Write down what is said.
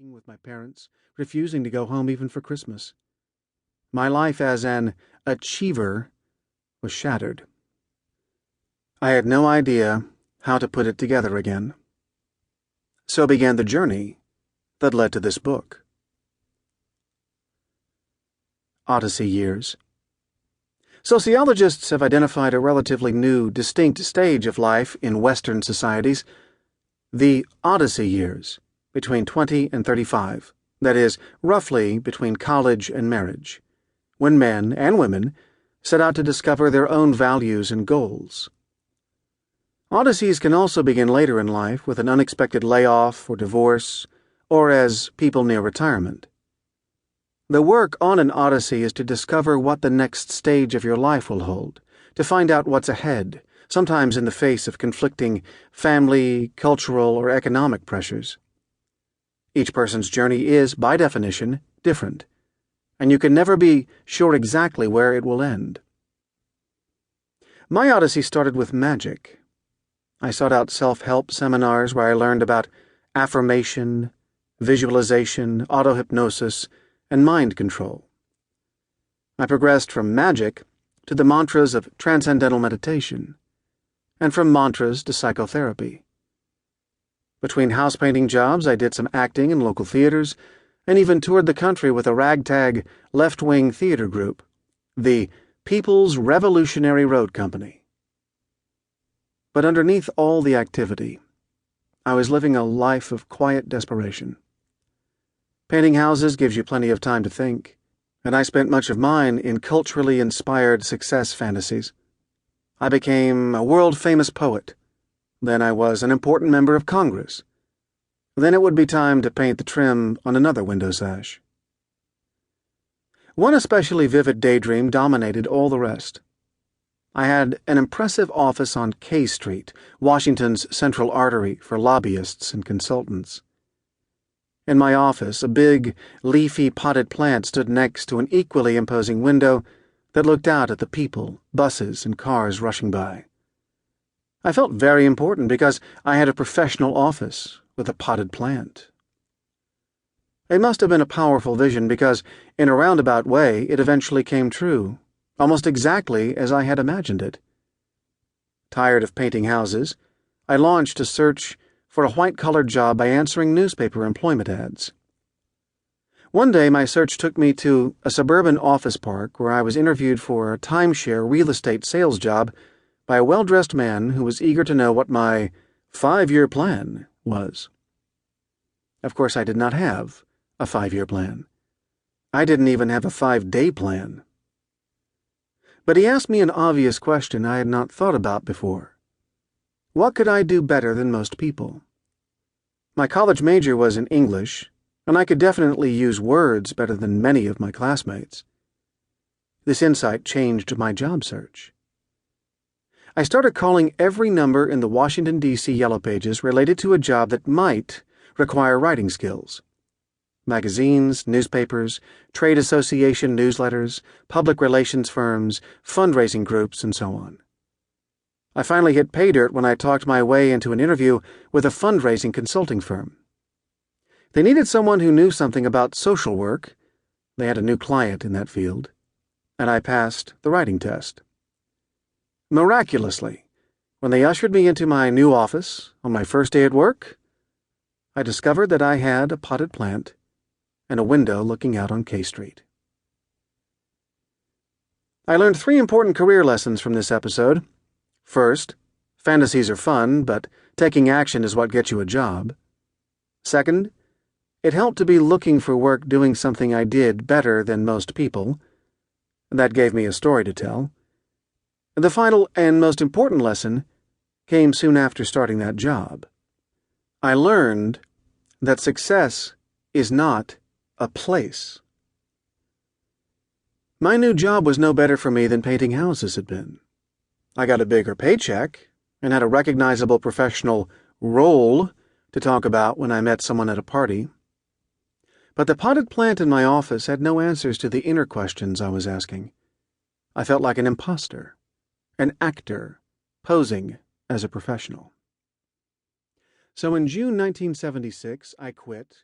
with my parents, refusing to go home even for Christmas. My life as an achiever was shattered. I had no idea how to put it together again. So began the journey that led to this book. Odyssey Years. Sociologists have identified a relatively new, distinct stage of life in Western societies, the Odyssey years, between 20 and 35, that is, roughly between college and marriage, when men and women set out to discover their own values and goals. Odysseys can also begin later in life with an unexpected layoff or divorce, or as people near retirement. The work on an odyssey is to discover what the next stage of your life will hold, to find out what's ahead, sometimes in the face of conflicting family, cultural, or economic pressures. Each person's journey is, by definition, different, and you can never be sure exactly where it will end. My odyssey started with magic. I sought out self-help seminars where I learned about affirmation, visualization, auto-hypnosis, and mind control. I progressed from magic to the mantras of transcendental meditation, and from mantras to psychotherapy. Between house-painting jobs, I did some acting in local theaters, and even toured the country with a ragtag, left-wing theater group, the People's Revolutionary Road Company. But underneath all the activity, I was living a life of quiet desperation. Painting houses gives you plenty of time to think, and I spent much of mine in culturally inspired success fantasies. I became a world-famous poet. Then I was an important member of Congress. Then it would be time to paint the trim on another window sash. One especially vivid daydream dominated all the rest. I had an impressive office on K Street, Washington's central artery for lobbyists and consultants. In my office, a big, leafy potted plant stood next to an equally imposing window that looked out at the people, buses, and cars rushing by. I felt very important because I had a professional office with a potted plant. It must have been a powerful vision because, in a roundabout way, it eventually came true, almost exactly as I had imagined it. Tired of painting houses, I launched a search for a white-collar job by answering newspaper employment ads. One day, my search took me to a suburban office park where I was interviewed for a timeshare real estate sales job by a well-dressed man who was eager to know what my 5-year plan was. Of course, I did not have a 5-year plan. I didn't even have a 5-day plan. But he asked me an obvious question I had not thought about before. What could I do better than most people? My college major was in English, and I could definitely use words better than many of my classmates. This insight changed my job search. I started calling every number in the Washington, D.C. Yellow Pages related to a job that might require writing skills. Magazines, newspapers, trade association newsletters, public relations firms, fundraising groups, and so on. I finally hit pay dirt when I talked my way into an interview with a fundraising consulting firm. They needed someone who knew something about social work. They had a new client in that field, and I passed the writing test. Miraculously, when they ushered me into my new office on my first day at work, I discovered that I had a potted plant and a window looking out on K Street. I learned 3 important career lessons from this episode. First, fantasies are fun, but taking action is what gets you a job. Second, it helped to be looking for work doing something I did better than most people. That gave me a story to tell. The final and most important lesson came soon after starting that job. I learned that success is not a place. My new job was no better for me than painting houses had been. I got a bigger paycheck and had a recognizable professional role to talk about when I met someone at a party. But the potted plant in my office had no answers to the inner questions I was asking. I felt like an imposter, an actor, posing as a professional. So in June 1976, I quit